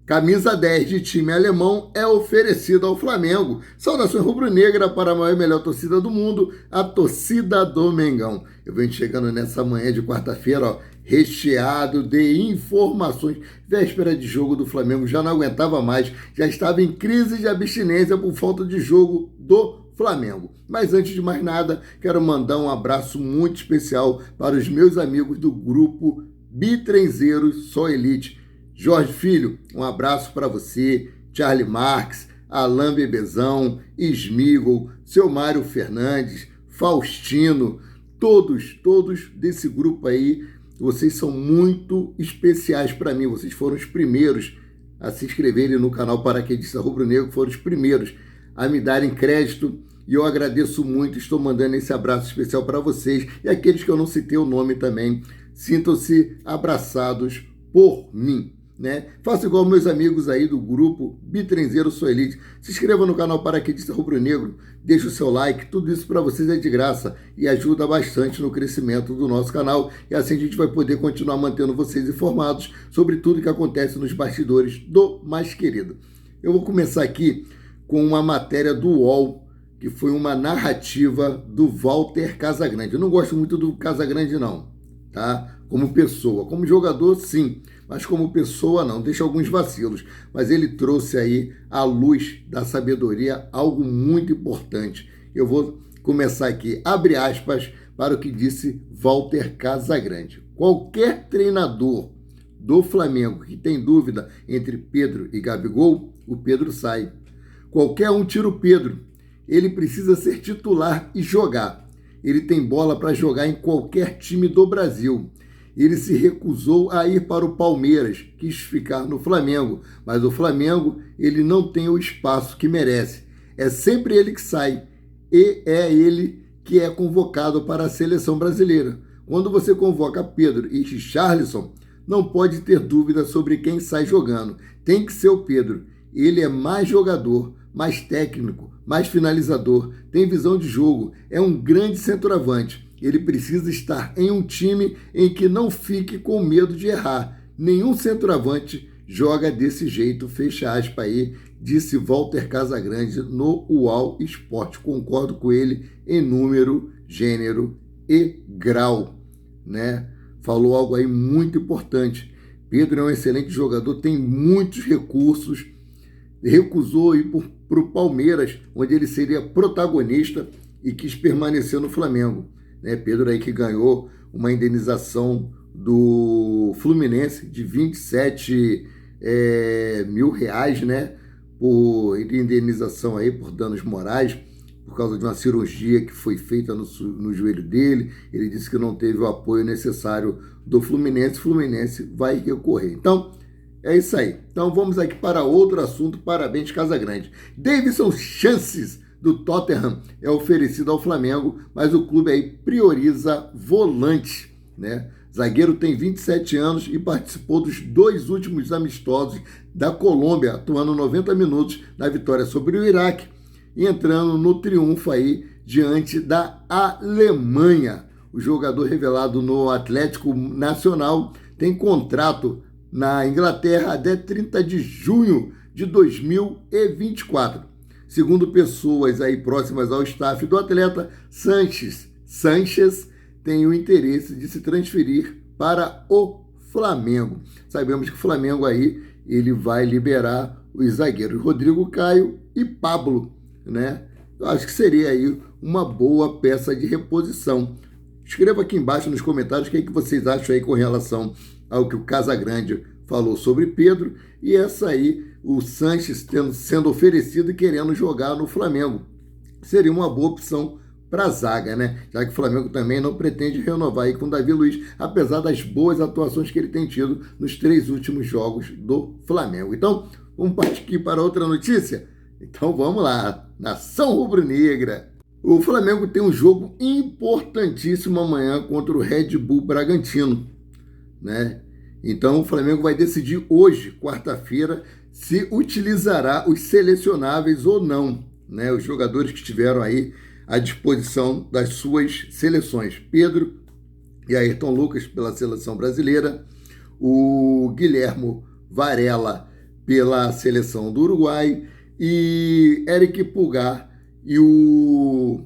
Camisa 10 de time alemão é oferecida ao Flamengo. Saudações rubro-negra para a maior e melhor torcida do mundo, a torcida do Mengão. Eu venho chegando nessa manhã de quarta-feira, recheado de informações. Véspera de jogo do Flamengo, já não aguentava mais, já estava em crise de abstinência por falta de jogo do Flamengo. Mas antes de mais nada, quero mandar um abraço muito especial para os meus amigos do grupo Bitrenzeiros Só Elite. Jorge Filho, um abraço para você, Charlie Marques, Alain Bebezão, Smigol, seu Mário Fernandes, Faustino, todos desse grupo aí, vocês são muito especiais para mim, vocês foram os primeiros a se inscreverem no canal Paraquedista Rubro Negro, foram os primeiros a me darem crédito e eu agradeço muito, estou mandando esse abraço especial para vocês e aqueles que eu não citei o nome também, sintam-se abraçados por mim. Né? Faça igual meus amigos aí do grupo Bitrenzeiro Sou Elite. Se inscreva no canal Paraquedista Rubro Negro, deixe o seu like, tudo isso para vocês é de graça e ajuda bastante no crescimento do nosso canal e assim a gente vai poder continuar mantendo vocês informados sobre tudo que acontece nos bastidores do mais querido. Eu vou começar aqui com uma matéria do UOL, que foi uma narrativa do Walter Casagrande. Eu não gosto muito do Casagrande não, tá? Como pessoa, como jogador sim, mas como pessoa não, deixa alguns vacilos. Mas ele trouxe aí à luz da sabedoria algo muito importante. Eu vou começar aqui, abre aspas, para o que disse Walter Casagrande. Qualquer treinador do Flamengo que tem dúvida entre Pedro e Gabigol, o Pedro sai. Qualquer um tira o Pedro. Ele precisa ser titular e jogar. Ele tem bola para jogar em qualquer time do Brasil. Ele se recusou a ir para o Palmeiras, quis ficar no Flamengo, mas o Flamengo ele não tem o espaço que merece. É sempre ele que sai e é ele que é convocado para a seleção brasileira. Quando você convoca Pedro e Richarlison, não pode ter dúvida sobre quem sai jogando. Tem que ser o Pedro. Ele é mais jogador, mais técnico, mais finalizador, tem visão de jogo, é um grande centroavante. Ele precisa estar em um time em que não fique com medo de errar. Nenhum centroavante joga desse jeito, fecha aspas aí, disse Walter Casagrande no UOL Esporte. Concordo com ele em número, gênero e grau, né? Falou algo aí muito importante. Pedro é um excelente jogador, tem muitos recursos, recusou ir para o Palmeiras, onde ele seria protagonista e quis permanecer no Flamengo. Né? Pedro aí que ganhou uma indenização do Fluminense de 27 mil reais, né? Por indenização aí por danos morais, por causa de uma cirurgia que foi feita no joelho dele. Ele disse que não teve o apoio necessário do Fluminense. O Fluminense vai recorrer. Então, é isso aí. Então, vamos aqui para outro assunto. Parabéns, Casagrande. Davinson Chances, do Tottenham, é oferecido ao Flamengo, mas o clube aí prioriza volante, né? Zagueiro tem 27 anos e participou dos 2 últimos amistosos da Colômbia, atuando 90 minutos na vitória sobre o Iraque e entrando no triunfo aí diante da Alemanha. O jogador revelado no Atlético Nacional tem contrato na Inglaterra até 30 de junho de 2024. Segundo pessoas aí próximas ao staff do atleta, Sanches tem o interesse de se transferir para o Flamengo. Sabemos que o Flamengo aí ele vai liberar os zagueiros Rodrigo Caio e Pablo, né? Eu acho que seria aí uma boa peça de reposição. Escreva aqui embaixo nos comentários o que vocês acham aí com relação ao que o Casagrande falou sobre Pedro e essa aí, o Sanches sendo oferecido e querendo jogar no Flamengo. Seria uma boa opção para a zaga, né? Já que o Flamengo também não pretende renovar aí com o Davi Luiz, apesar das boas atuações que ele tem tido nos 3 últimos jogos do Flamengo. Então, vamos partir aqui para outra notícia? Então vamos lá, Nação Rubro-Negra. O Flamengo tem um jogo importantíssimo amanhã contra o Red Bull Bragantino, né? Então o Flamengo vai decidir hoje, quarta-feira, se utilizará os selecionáveis ou não, né? Os jogadores que estiveram aí à disposição das suas seleções. Pedro e Ayrton Lucas pela seleção brasileira, o Guilhermo Varela pela seleção do Uruguai e Eric Pulgar e o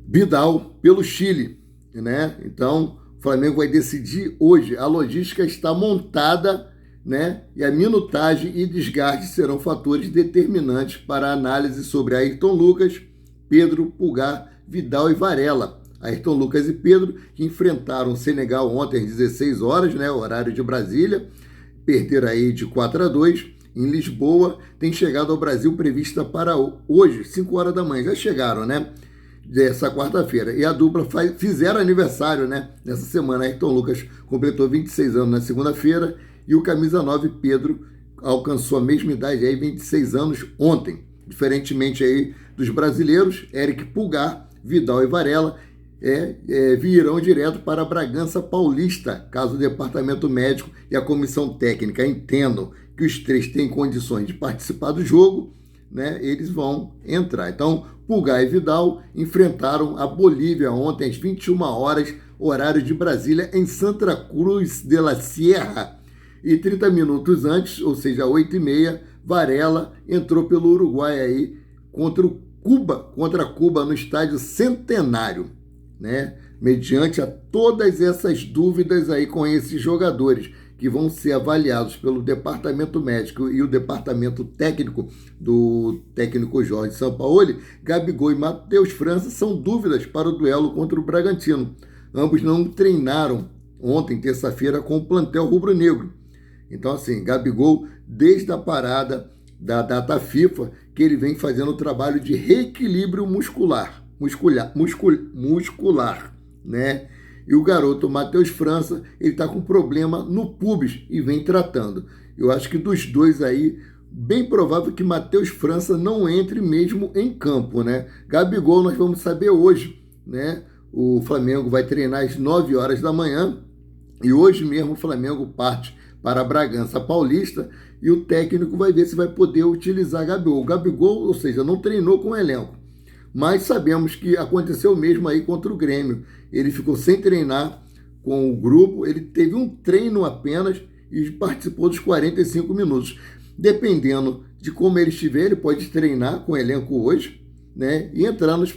Vidal pelo Chile, né? Então, o Flamengo vai decidir hoje. A logística está montada, né? E a minutagem e desgaste serão fatores determinantes para a análise sobre Ayrton Lucas, Pedro, Pulgar, Vidal e Varela. Ayrton Lucas e Pedro, que enfrentaram o Senegal ontem às 16 horas, né? Horário de Brasília, perderam aí de 4-2 em Lisboa, tem chegado ao Brasil prevista para hoje, 5 horas da manhã. Já chegaram, né? Dessa quarta-feira. E a dupla fizeram aniversário, né? Nessa semana. Ayrton Lucas completou 26 anos na segunda-feira e o camisa 9, Pedro, alcançou a mesma idade aí, 26 anos ontem. Diferentemente aí dos brasileiros, Eric Pulgar, Vidal e Varela virão direto para Bragança Paulista, caso o departamento médico e a comissão técnica entendam que os três têm condições de participar do jogo, né, eles vão entrar. Então, Pulgar e Vidal enfrentaram a Bolívia ontem às 21 horas, horário de Brasília, em Santa Cruz de la Sierra. E 30 minutos antes, ou seja, 8h30, Varela entrou pelo Uruguai aí contra Cuba no estádio Centenário, né? Mediante a todas essas dúvidas aí com esses jogadores que vão ser avaliados pelo departamento médico e o departamento técnico do técnico Jorge Sampaoli, Gabigol e Matheus França são dúvidas para o duelo contra o Bragantino. Ambos não treinaram ontem, terça-feira, com o plantel rubro-negro. Então, assim, Gabigol, desde a parada da data FIFA, que ele vem fazendo o trabalho de reequilíbrio muscular, né? E o garoto Matheus França, ele está com problema no pubis e vem tratando. Eu acho que dos dois aí, bem provável que Matheus França não entre mesmo em campo, né? Gabigol nós vamos saber hoje, né? O Flamengo vai treinar às 9 horas da manhã e hoje mesmo o Flamengo parte para Bragança Paulista e o técnico vai ver se vai poder utilizar Gabigol. Gabigol, ou seja, não treinou com o elenco. Mas sabemos que aconteceu mesmo aí contra o Grêmio. Ele ficou sem treinar com o grupo, ele teve um treino apenas e participou dos 45 minutos. Dependendo de como ele estiver, ele pode treinar com o elenco hoje, né? E entrar nos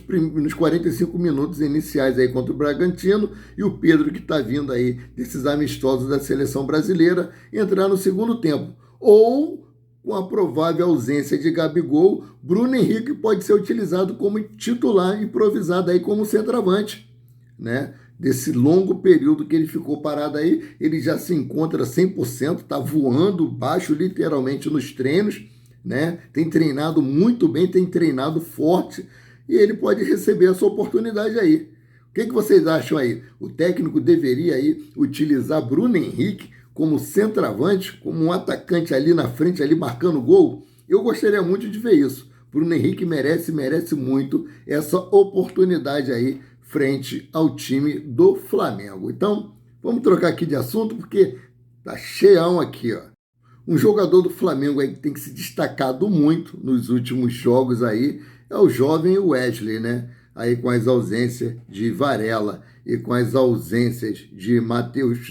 45 minutos iniciais aí contra o Bragantino e o Pedro, que está vindo aí desses amistosos da seleção brasileira, entrar no segundo tempo. Ou, com a provável ausência de Gabigol, Bruno Henrique pode ser utilizado como titular improvisado aí como centroavante, né? Desse longo período que ele ficou parado aí, ele já se encontra 100%, está voando baixo literalmente nos treinos, né? Tem treinado muito bem, tem treinado forte e ele pode receber essa oportunidade aí. O que vocês acham aí? O técnico deveria aí utilizar Bruno Henrique como centroavante, como um atacante ali na frente, ali marcando gol? Eu gostaria muito de ver isso. Bruno Henrique merece muito essa oportunidade aí frente ao time do Flamengo. Então, vamos trocar aqui de assunto porque tá cheião aqui, ó. Um jogador do Flamengo aí que tem que se destacado muito nos últimos jogos aí é o jovem Wesley, né? Aí com as ausências de Varela e com as ausências de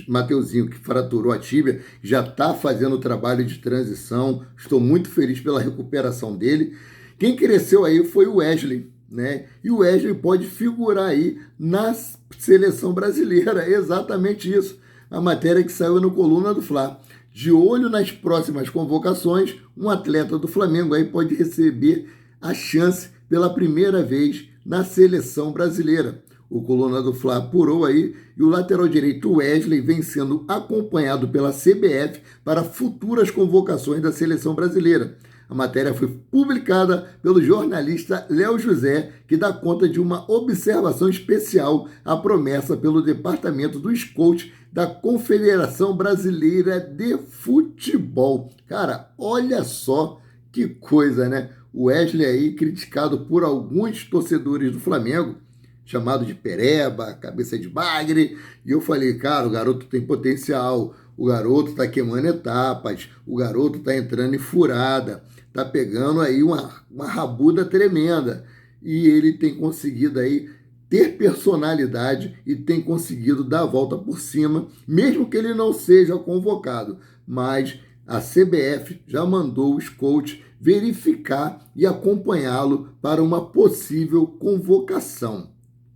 Mateuzinho, que fraturou a tíbia, já está fazendo o trabalho de transição. Estou muito feliz pela recuperação dele. Quem cresceu aí foi o Wesley, né? E o Wesley pode figurar aí na seleção brasileira, exatamente isso. A matéria que saiu no Coluna do Fla. De olho nas próximas convocações, um atleta do Flamengo aí pode receber a chance pela primeira vez na seleção brasileira. O Coluna do Fla apurou aí e o lateral direito Wesley vem sendo acompanhado pela CBF para futuras convocações da seleção brasileira. A matéria foi publicada pelo jornalista Léo José, que dá conta de uma observação especial à promessa pelo departamento do Scout da Confederação Brasileira de Futebol. Cara, olha só que coisa, né? O Wesley aí criticado por alguns torcedores do Flamengo, chamado de pereba, cabeça de bagre, e eu falei, cara, o garoto tem potencial, o garoto tá queimando etapas, o garoto tá entrando em furada, tá pegando aí uma rabuda tremenda, e ele tem conseguido aí ter personalidade e tem conseguido dar a volta por cima, mesmo que ele não seja convocado, mas a CBF já mandou os coaches verificar e acompanhá-lo para uma possível convocação.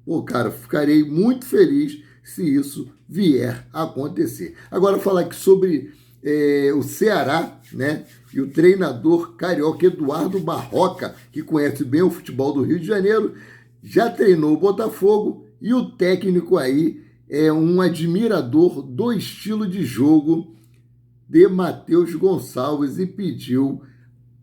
Pô, cara, ficarei muito feliz se isso vier a acontecer. Agora, falar aqui sobre o Ceará, né? E o treinador carioca Eduardo Barroca, que conhece bem o futebol do Rio de Janeiro, já treinou o Botafogo e o técnico aí é um admirador do estilo de jogo de Matheus Gonçalves e pediu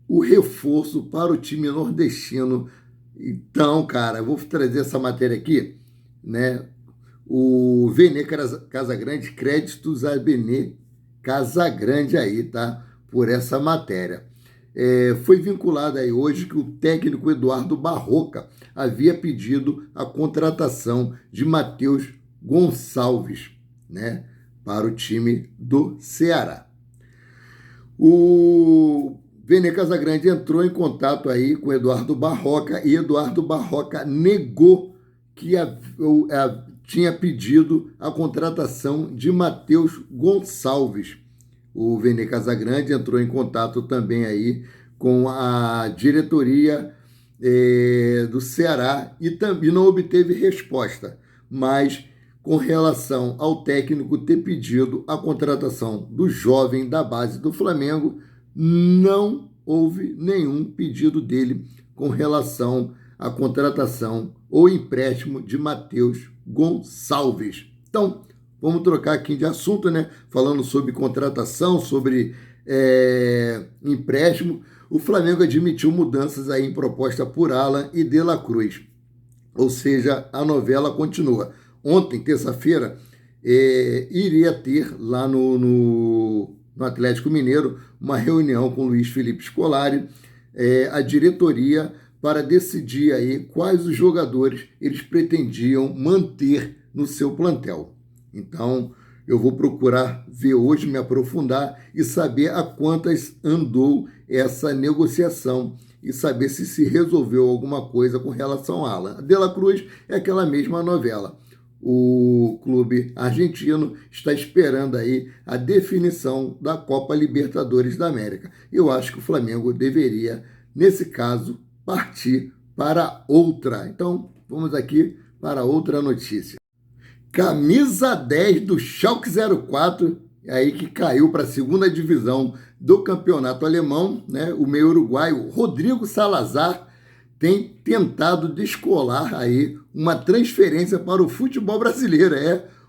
o reforço para o time nordestino. Então, cara, eu vou trazer essa matéria aqui, né? O Vene Casagrande, créditos a Vene Casagrande aí, tá? Por essa matéria. Foi vinculado aí hoje que o técnico Eduardo Barroca havia pedido a contratação de Matheus Gonçalves, né? Para o time do Ceará. O Vene Casagrande entrou em contato aí com Eduardo Barroca e Eduardo Barroca negou que tinha pedido a contratação de Matheus Gonçalves. O Vene Casagrande entrou em contato também aí com a diretoria do Ceará e também não obteve resposta, mas com relação ao técnico ter pedido a contratação do jovem da base do Flamengo, não houve nenhum pedido dele com relação à contratação ou empréstimo de Matheus Gonçalves. Então, vamos trocar aqui de assunto, né? Falando sobre contratação, sobre empréstimo. O Flamengo admitiu mudanças aí em proposta por Alan e De La Cruz. Ou seja, a novela continua. Ontem, terça-feira, iria ter lá no Atlético Mineiro uma reunião com Luiz Felipe Scolari, a diretoria, para decidir aí quais os jogadores eles pretendiam manter no seu plantel. Então, eu vou procurar ver hoje, me aprofundar e saber a quantas andou essa negociação e saber se resolveu alguma coisa com relação a Alan. A De La Cruz é aquela mesma novela. O clube argentino está esperando aí a definição da Copa Libertadores da América. Eu acho que o Flamengo deveria, nesse caso, partir para outra. Então, vamos aqui para outra notícia. Camisa 10 do Schalke 04, aí que caiu para a segunda divisão do campeonato alemão, né? O meio uruguaio Rodrigo Salazar tem tentado descolar aí uma transferência para o futebol brasileiro.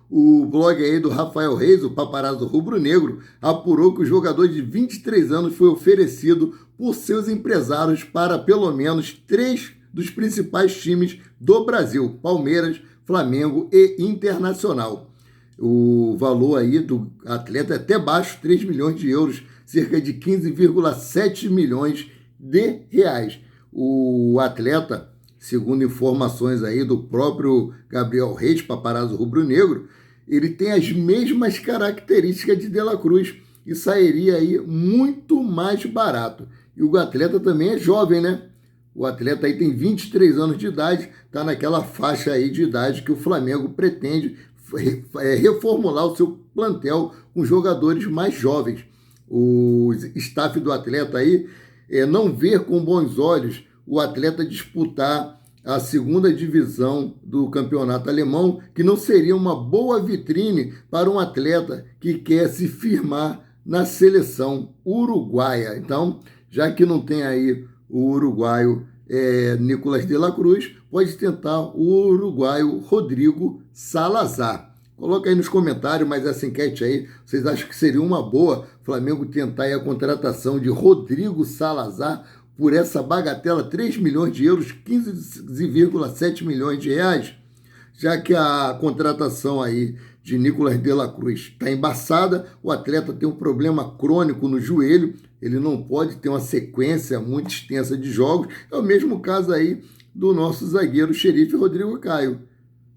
O blog aí do Rafael Reis, o paparazzo rubro-negro, apurou que o jogador de 23 anos foi oferecido por seus empresários para pelo menos 3 dos principais times do Brasil: Palmeiras, Flamengo e Internacional. O valor aí do atleta é até baixo, 3 milhões de euros, cerca de 15,7 milhões de reais. O atleta, segundo informações aí do próprio Gabriel Reis, paparazzo rubro-negro, ele tem as mesmas características de De La Cruz e sairia aí muito mais barato. E o atleta também é jovem, né? O atleta aí tem 23 anos de idade, está naquela faixa aí de idade que o Flamengo pretende reformular o seu plantel com jogadores mais jovens. O staff do atleta aí não vê com bons olhos o atleta disputar a segunda divisão do campeonato alemão, que não seria uma boa vitrine para um atleta que quer se firmar na seleção uruguaia. Então, já que não tem aí o uruguaio Nicolás de la Cruz, pode tentar o uruguaio Rodrigo Salazar. Coloca aí nos comentários, mas essa enquete aí, vocês acham que seria uma boa Flamengo tentar aí a contratação de Rodrigo Salazar por essa bagatela, 3 milhões de euros, 15,7 milhões de reais? Já que a contratação aí de Nicolás de la Cruz está embaçada, o atleta tem um problema crônico no joelho, ele não pode ter uma sequência muito extensa de jogos. É o mesmo caso aí do nosso zagueiro xerife Rodrigo Caio,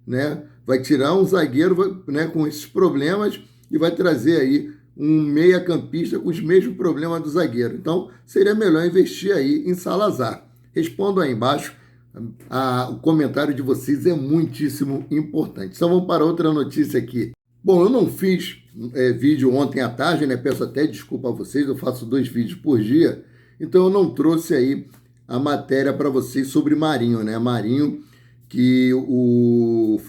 né? Vai tirar um zagueiro, né, com esses problemas e vai trazer aí um meia-campista com os mesmos problemas do zagueiro. Então, seria melhor investir aí em Salazar. Respondam aí embaixo. O comentário de vocês é muitíssimo importante. Então, vamos para outra notícia aqui. Bom, eu não fiz vídeo ontem à tarde, né? Peço até desculpa a vocês, eu faço 2 vídeos por dia, então eu não trouxe aí a matéria para vocês sobre Marinho, né? Marinho, que o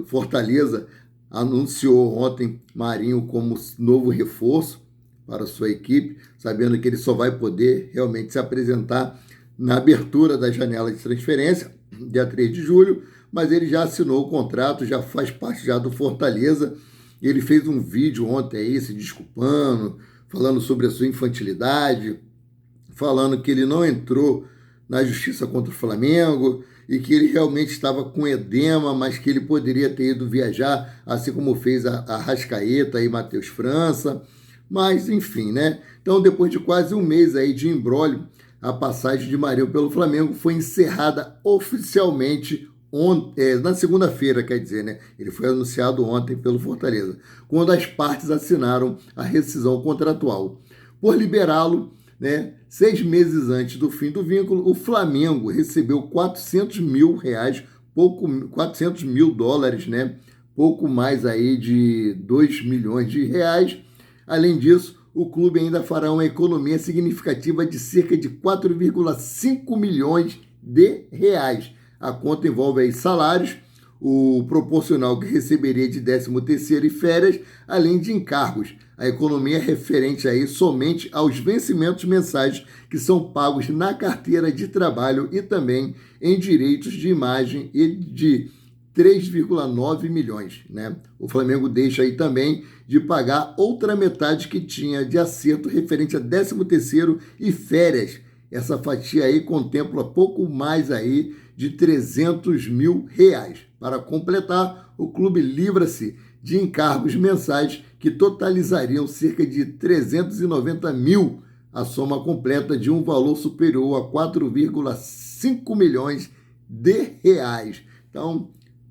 Fortaleza anunciou ontem Marinho como novo reforço para a sua equipe, sabendo que ele só vai poder realmente se apresentar na abertura da janela de transferência, dia 3 de julho, mas ele já assinou o contrato, já faz parte já do Fortaleza. Ele fez um vídeo ontem aí se desculpando, falando sobre a sua infantilidade, falando que ele não entrou na justiça contra o Flamengo e que ele realmente estava com edema, mas que ele poderia ter ido viajar, assim como fez a Arrascaeta e Matheus França. Mas, enfim, né? Então, depois de quase um mês aí de imbróglio, a passagem de Marinho pelo Flamengo foi encerrada oficialmente na segunda-feira, quer dizer, né? Ele foi anunciado ontem pelo Fortaleza, quando as partes assinaram a rescisão contratual. Por liberá-lo, né, 6 meses antes do fim do vínculo, o Flamengo recebeu R$400 mil, 400 mil dólares, né? Pouco mais aí de 2 milhões de reais. Além disso, o clube ainda fará uma economia significativa de cerca de 4,5 milhões de reais. A conta envolve aí salários, o proporcional que receberia de 13º e férias, além de encargos. A economia é referente aí somente aos vencimentos mensais que são pagos na carteira de trabalho e também em direitos de imagem e de 3,9 milhões, né? O Flamengo deixa aí também de pagar outra metade que tinha de acerto referente a 13º e férias. Essa fatia aí contempla pouco mais aí de 300 mil reais. Para completar, o clube livra-se de encargos mensais que totalizariam cerca de 390 mil, a soma completa de um valor superior a 4,5 milhões de reais. Então,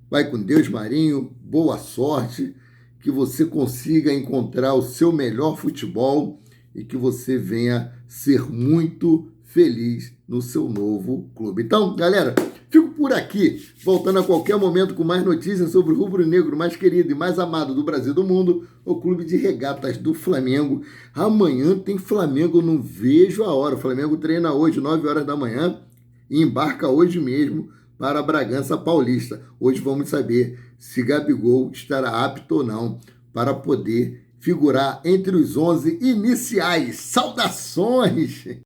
vai com Deus, Marinho, boa sorte, que você consiga encontrar o seu melhor futebol e que você venha ser muito feliz no seu novo clube. Então, galera, fico por aqui, voltando a qualquer momento com mais notícias sobre o rubro-negro mais querido e mais amado do Brasil e do mundo, o Clube de Regatas do Flamengo. Amanhã tem Flamengo, não vejo a hora. O Flamengo treina hoje, 9 horas da manhã, e embarca hoje mesmo para Bragança Paulista. Hoje vamos saber se Gabigol estará apto ou não para poder figurar entre os 11 iniciais. Saudações!